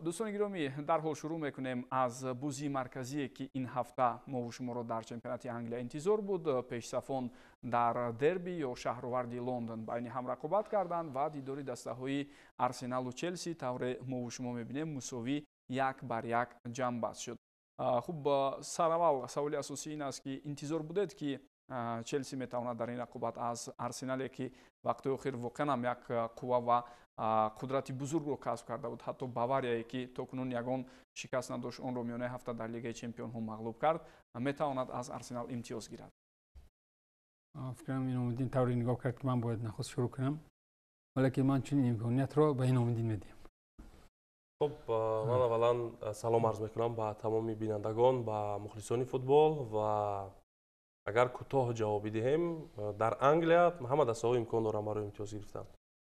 دوستان گرامی در حال شروع میکنیم از بازی مرکزی که این هفته ما و شما را در چمپیونات انگلیا انتظار بود. پیشصفان در دربی یا شهروردی لندن بین هم رقابت کردند و دیداری دسته‌های آرسنال و چلسی طور ما و شما میبینیم مساوی 1-1 جمع بست شد. خب سوال اساسی این است که انتظار بودید که چلسی میتواند در این رقابت از آرسنالی که وقت اخیر واقعا هم یک قوه و قدرتی بزرگ رو کسب کرده بود، حتی باواریایی که تاکنون یگان شکست نداشت اون رو میانه هفته در لیگ چمپیون ها مغلوب کرد، میتواند از آرسنال امتیاز گیرد. فکرم این امیدین طوری نگاه کرد که من باید نخست شروع کنم، ولی که من چنین امکانیت رو به این امیدین میدیم. خب من اولا سلام عرض میکنم به تمامی بینندگان، به مخلصان فوتبال و اگر کوتاه جواب دهیم در انگلیا همه دسته‌ها امکان دارن برای امتیاز گرفتن،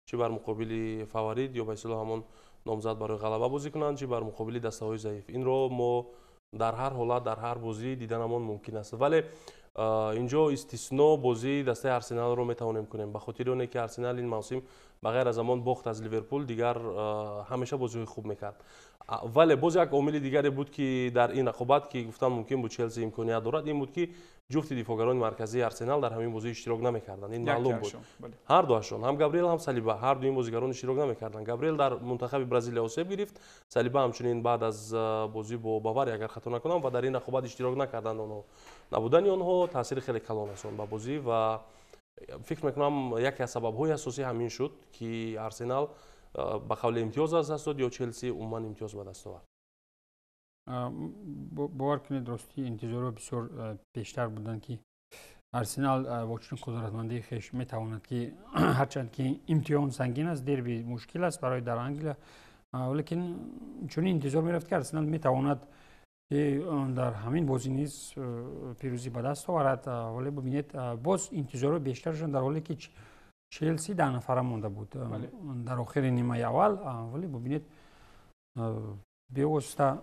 چی بر مقابل فاورید یا به اصطلاح همون نامزد برای غلبه بازی کنند، چی بر مقابل دسته‌های ضعیف. این رو ما در هر حالت در هر بازی دیدنمون ممکن است، ولی اینجا استثنا بازی دسته آرسنال رو میتوانیم کنیم، به خاطر اونه که آرسنال این موسم بغیر از زمان باخت از لیورپول دیگر همیشه بازی خوب میکرد. ولی باز یک عامل دیگری بود که در این رقابت که گفتم ممکن بود چلسی امکانیت دارد، این بود که جفت دفاعگران مرکزی آرسنال در همین بازی اشتراک نمیکردند. این معلوم بود. هر دوشون، هم گابریل هم سالیبا، هر دو این بازیگران اشتراک نمیکردند. گابریل در منتخب برزیل آسیب گرفت، سالیبا همچنین بعد از بازی با باواریا اگر خطا نکنم و در این رقابت اشتراک نکردند. اونها نبودن اونها تاثیر خیلی کلان است به بازی و فکر میکنم یکی از سبب‌های اساسی همین شد که آرسنال به قول امتیاز از دست داد یا چلسی عموما امتیاز به دست آورد. باور کنید درستی انتظار بسیار بیشتر بودن که آرسنال با چنین قدرتمندی خویش میتواند که هرچند که امتحان سنگین است، دربی مشکل است برای در انگلیا، ولیکن چنین انتظار میرفت که آرسنال میتواند در همین بازی نیز پیروزی به دست آورد. ولی ببینید باز انتظار بیشترشون در حالی که چلسی 10 نفره مونده بود در آخر نیمه اول، ولی ببینید بی‌واسطه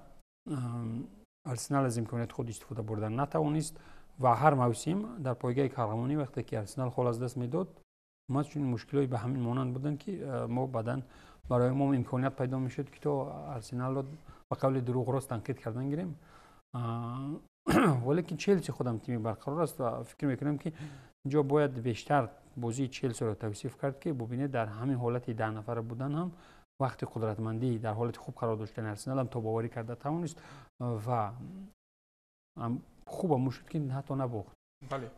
آرسنال از امکانیت خود استفاده بردن نتوانست و هر موسم در پایگاه قهرمانی وقتی که آرسنال خال از دست میداد ما چون مشکلاتی به همین مانند بودن که ما بعداً برای ما امکانیت پیدا میشد که تو آرسنال رو به قول دروغ راست تنقید کردن گیریم. ولی که چلسی خودم تیمی برقرار است و فکر میکنم که اینجا باید بیشتر بازی چلسی رو توصیف کرد که ببینید در همین حالت 10 نفره بودن هم وقت قدرتمندی در حالت خوب قرار داشتن آرسنال هم توباوری کرده توانست و خوب هم شد که حتی نباخت.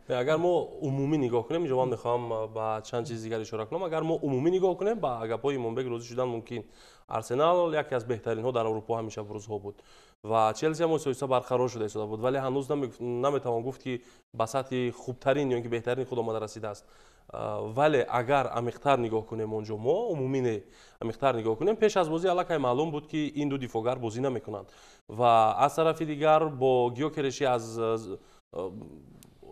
اگر ما عمومی نگاه کنیم، اینجا من میخوام با چند چیز دیگر اشاره کنم. اگر ما عمومی نگاه کنیم با گپای منبع روزی شدن ممکن آرسنال یکی از بهترین ها در اروپا همیشه بروزها بود و چلسی هم سویسا برقرار شده بود، ولی هنوز نمیتوان گفت که به سطح خوبترین یا اینکه بهترین خود آمده رسیده است. ولی اگر عمیق‌تر نگاه کنیم اونجا ما عمومی نه عمیق‌تر نگاه کنیم، پیش از بازی الکی معلوم بود که این دو دفاعگر بازی نمیکنند و از طرف دیگر با گیوکرشی از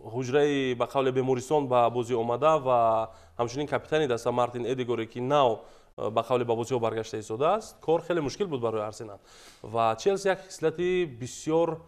حجره به قول بیماریستان به بازی آمده و همچنین کاپیتانی دست مارتین ادگوری که نو به قول به بازی برگشته ایستاده است، کار خیلی مشکل بود برای آرسنال و چلسی یک خصلتی بسیار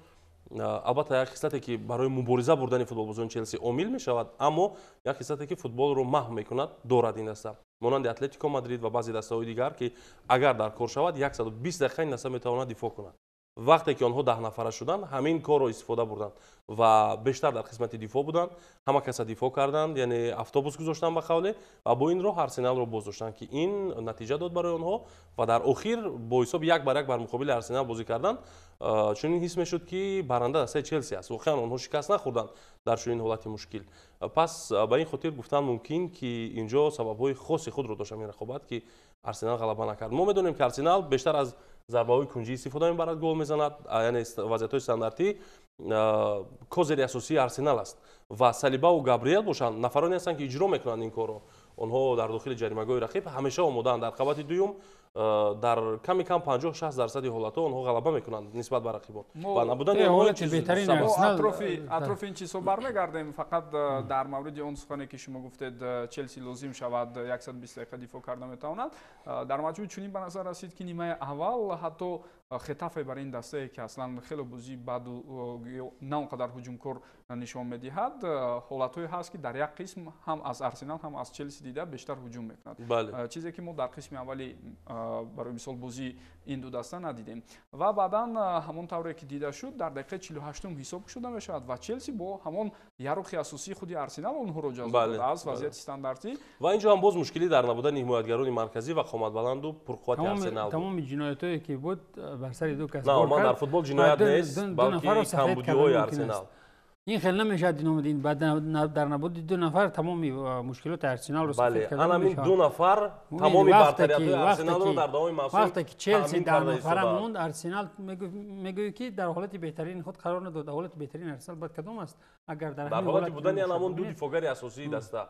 البته یک خصلتی که برای مبارزه بردن فوتبال بازان چلسی عامل می شود، اما یک خصلتی که فوتبال رو محو میکند دارد این دسته مانند اتلتیکو مادرید و بعضی دسته های دیگر که اگر در کار شود 120 دقیقه این دسته میتواند دفاع کند. وقتی که آنها 10 نفره شدند همین کار رو استفاده بردند و بیشتر در قسمت دفاع بودند، همه کس دفاع کردند، یعنی اتوبوس گذاشتن به قوله و با این راه آرسنال رو گذاشتن که این نتیجه داد برای آنها و در اخیر با حساب 1-1 بر مقابل آرسنال بازی کردند. چون این حس میشد که برنده دسته چلسی است، واقعا آنها شکست نخوردند در چنین حالت مشکل. پس به این خاطر گفتن ممکن که اینجا سبب‌های خاص خود رو داشت این رقابت که آرسنال غلبه نکرد. ما میدونیم که آرسنال بیشتر از ضربه‌های کنجی استفاده می‌برد گل میزند، یعنی وضعیت‌های استانداردی کوزری اساسی آرسنال است و سالیبا و گابریل باشند نفرانی هستند که اجرا میکنند این کارو. آنها در داخل جریمه‌گاه رقیب همیشه آماده‌اند، در رقابت دوم در کمی کم 50-60% حالت‌ها آنها غلبه میکنند نسبت به رقیبان و نبودن اونها چیز بهترین اطراف این چیزا برمیگردیم. فقط در مورد اون سخنی که شما گفتید چلسی لازم شود 120 دقیقه دفاع کرده میتواند، در مجموع چنین به نظر رسید که نیمه اول حتی خطافه برای این دسته که اصلا خیلی بازی بد و نه اونقدر هجومکار نشان میدهد، حالت‌هایی هست که در یک قسم هم از آرسنال هم از چلسی دیده بیشتر هجوم میکند. چیزی که ما در قسم اولی барои мисол бозии ин ду даста надидем ва баъдан ҳамон тавре ки дида шуд дар дақиқаи 48 ҳисоб шуда мешавад ва челси бо ҳамон ярухи асосии худи арсенал онҳоро ҷазб карда аз вазъияти стандартӣ ва инҷо ҳам боз мушкилӣ дар набудани ҳимоятгарони марказӣ ва қоматбаланду пурқуввати арсенал тамоми ҷиноятое ки буд бар сари ду кас на ман дар футбол ҷиноят нест балки камбудиҳои арсенал ин хел намешавад диномидин дар набуди ду нафар тамоми мушкилоти арсеналро бале ҳамин ду нафар тамоми бартариятҳои арсеналро дар давоми мавсум вақте ки челси дар нафара монд арсенал мегӯӣ ки дар ҳолати беҳтарини худ қарор надод ҳолати беҳтарини арсенал баъд кадом аст агар дар ҳолати будани ҳамон ду дифогари асосии даста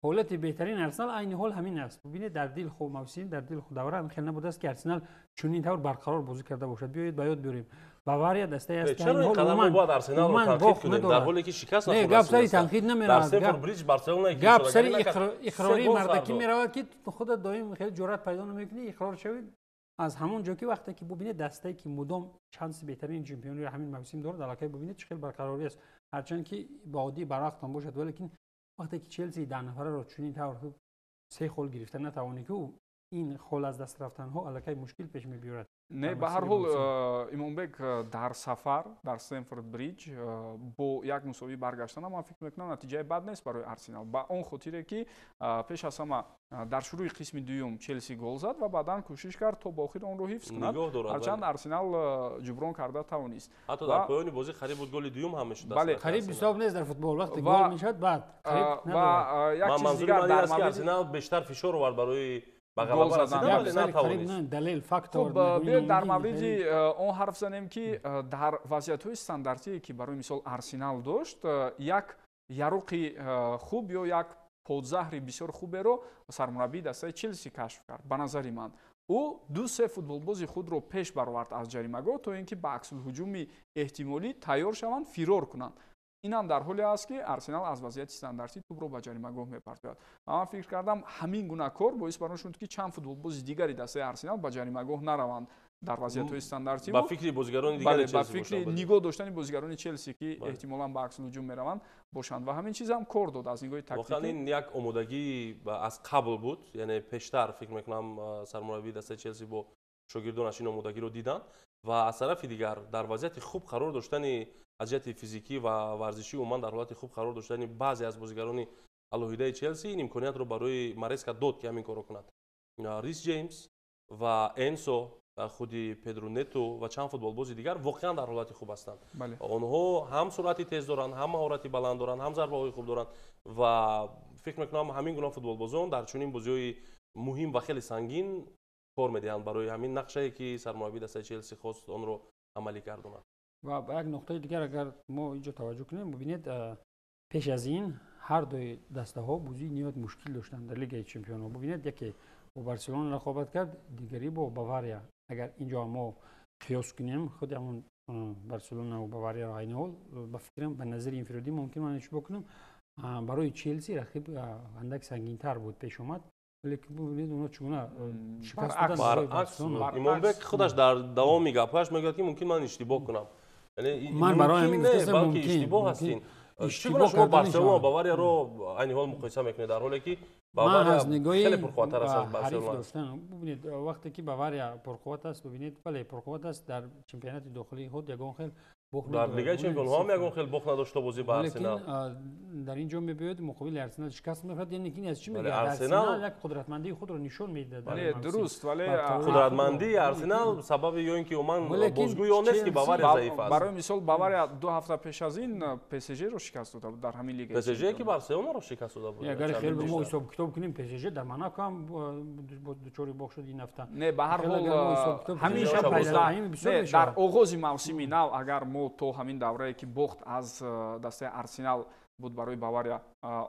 ҳолати беҳтарини арсенал айни ҳол ҳамин аст бибинед дар дил хуб мавсим дар дил давра хел набудааст ки арсенал чунин тавр барқарор бозӣ карда бошад биёед ба ёд биёрем бавария дастае аст чаро ин қадар мо бояд арсеналро танқид кунем дар ҳоле ки шикаст нахӯрда гап сари танқид намеравад дар Стенфорд Бридж Барселона гап сари иқрори мардакӣ меравад ки худат доим хеле ҷуръат пайдо намекунӣ иқрор шавед аз ҳамон ҷо ки вақте ки бубинед дастае ки мудом шанси беҳтарини чемпионии ҳамин мавсим дорад аллакай бубинед чӣ хел барқарорӣ аст ҳарчанд ки ба оддӣ барвақтам бошад валекин вақте ки челси дар нафараро чунин тавр 3 хол гирифта натавонӣ ки ин хол аз даст рафтанҳо аллакай мушкил пеш мебиёрад не ба ҳар ҳол имонбек дар сафар дар Стенфорд Бридж бо як мусовӣ баргаштана ман фикр мекунам натиҷаи бад нест барои арсенал ба он хотире ки пеш аз ҳама дар шурӯи қисми дуюм челси гол зад ва баъдан кӯшиш кард то ба охир онро ҳифз кунад ҳарчанд арсенал ҷуброн карда тавонист ҳатто дар поёни бозӣ қариб буд голи дуюм ҳам мешуд бале қариб ҳисоб нест дар футбол вақте гол мешавад баъд ва як чиз дигар дар мавриди арсенал бештар фишор овард барои гол задан далел фактор биёед дар мавриди он ҳарф занем ки дар вазъиятҳои стандартие ки барои мисол арсенал дошт як яруқи хуб ё як подзаҳри бисёр хуберо сармураббии дастаи челси кашф кард ба назари ман ӯ ду-се футболбози худро пеш баровард аз ҷаримагоҳ то ин ки ба аксулҳуҷуми эҳтимолӣ тайёр шаванд фирор кунанд инам дар ҳоле аст ки арсенал аз вазъияти стандартӣ тӯбро ба ҷаримагоҳ мепартояд ман фикр кардам ҳамин гуна кор боис бар он шуд ки чанд футболбози дигари дастаи арсенал ба ҷаримагоҳ нараванд дар вазъиятҳои стандартӣ ба фикри бозигарони дигари ба фикри нигоҳ доштани бозигарони челси ки эҳтимолан ба аксулҳуҷум мераванд бошанд ва ҳамин чиз ҳам кор дод аз нигоҳи тактикӣ воқеан ин як омодагӣ аз қабл буд яъне пештар фикр мекунам сармураббии дастаи челси бо шогирдонаш ин омодагиро диданд ва аз тарафи дигар дар вазъияти хуб қарор доштани аз ҷиҳати физикӣ ва варзишӣ умуман дар ҳолати хуб қарор доштани баъзе аз бозигарони алоҳидаи челси ин имкониятро барои Мареска дод ки ҳамин корро кунад Рис Ҷеймс ва Энсо худи Педро Нето ва чанд футболбози дигар воқеан дар ҳолати хуб ҳастанд онҳо ҳам суръати тез доранд ҳам маҳорати баланд доранд ҳам зарбаҳои хуб доранд ва фикр мекунам ҳамин гуна футболбозон дар чунин бозиҳои муҳим ва хеле сангин кор медиҳанд барои ҳамин нақшае ки сармураббии дастаи челси хост онро амалӣ гардонад ва ба як нуқтаи дигар агар мо инҷо таваҷҷӯҳ кунем бибинед пеш аз ин ҳар дуи дастаҳо бозии ниҳоят мушкил доштанд дар лигаи чемпионҳо бибинед яке бо Барселона рақобат кард дигари бо Бавария агар инҷо мо қиёс кунем худи ҳамон Барселона ва Баварияро айни ҳол ба фикрам ба назари инфиродӣ мумкин ман ишбо кунам барои челси рақиб андак сангинтар буд пеш омад лекин бубинед онҳо чугуна шикаст баръакс имонбек худаш дар давоми гапаш мегӯяд ки мумкин ман иштибоҳ кунам ман барои ҳамин гуфтастам балки иштибоҳ ҳастин чӣ гуна шумо Барселона Баварияро айни ҳол муқоиса мекунед дар ҳоле ки Бавария хеле пурқувваттар аст аз Барселона бубинед вақте ки Бавария пурқувват аст бубинед бале пурқувват аст дар чемпионати дохилии худ ягон хел дар лигаи чемпионҳо ҳам ягон хел бох надошта бозӣ ба Арсенал дар ин ҷо мебиёд муқобили Арсенал шикаст мехӯрад яъне ки ин аз чӣ мегӯяд Арсенал як қудратмандии худро нишон медиҳад дуруст вале қудратмандии Арсенал сабаби ё ин ки уман бозгӯи он нест ки Бавария заиф аст барои мисол Бавария 2 ҳафта пеш аз ин ПСЖ-ро шикаст дода буд дар ҳамин лига ПСЖ ки Барселонаро шикаст дода буд агар хел мо ҳисоб китоб кунем ПСЖ дар Монако ҳам дучори бох шуд ин ҳафта не ба ҳар ҳол ҳамеша дар оғози мавсими нав агар мо то ҳамин даврае ки бохт аз дастаи Арсенал буд барои Бавария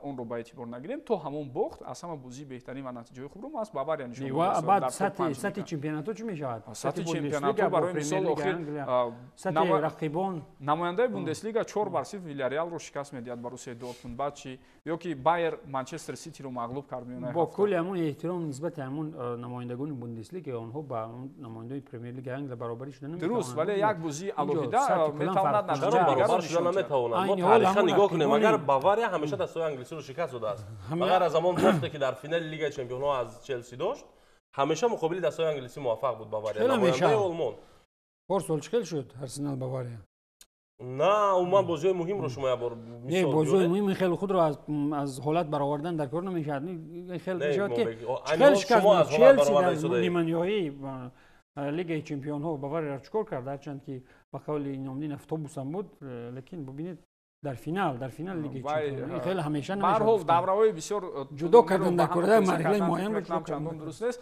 онро ба эътибор нагирем то ҳамон бохт аз ҳама бозии беҳтарин ва натиҷаҳои хубро аз Бавария нишон ва баъд сатҳи чемпионатҳо чӣ мешавад сатҳи чемпионатҳо барои мисол охир сатҳи рақибон намояндаи Бундеслига 4-0 Вильярреалро шикаст медиҳад Борусияи Дортмунд баъд чи ё ки Байер Манчестер Ситиро мағлуб кард бо кулли ҳамон эҳтиром нисбати ҳамон намояндагони Бундеслига онҳо ба намояндаи Премер-лигаи Англия баробарӣ шуда наметавонанд дуруст вале як бозии алоҳида метавонад натиҷаи баробар шуда наметавонад мо таърихан нигоҳ кунем агар Бавария ҳамеша дастаҳои англисиро шикаст додааст фақат аз ҳамон вақте ки дар финали лигаи чемпионҳо аз Челси дошт ҳамеша муқобили дастаҳои англисӣ муваффақ буд бавария. خیلی намояндаи همیشه. олмон. پارسال چکل شد ارسنال باواریا. نه عموما بازی‌های مهم رو شما یه بار نه مثال بازی بیارید. مهم خیلی خود رو از حالت برآوردن در کار نمیشه. این خیلی نه، بجات ما که بگی. چکل شکست شما از حالت چلسی برآورده در شده. نیمه نهایی لیگ چمپیون ها باواریا را چکار کرد هرچند که با قول نامدین افتوبوس هم بود لیکن ببینید در فینال لیگ چمپیون ها خیلی همیشه به هر حال نمیشه دوره‌های بسیار جدا کردن در کره مرحله معین رو چندان درست نیست.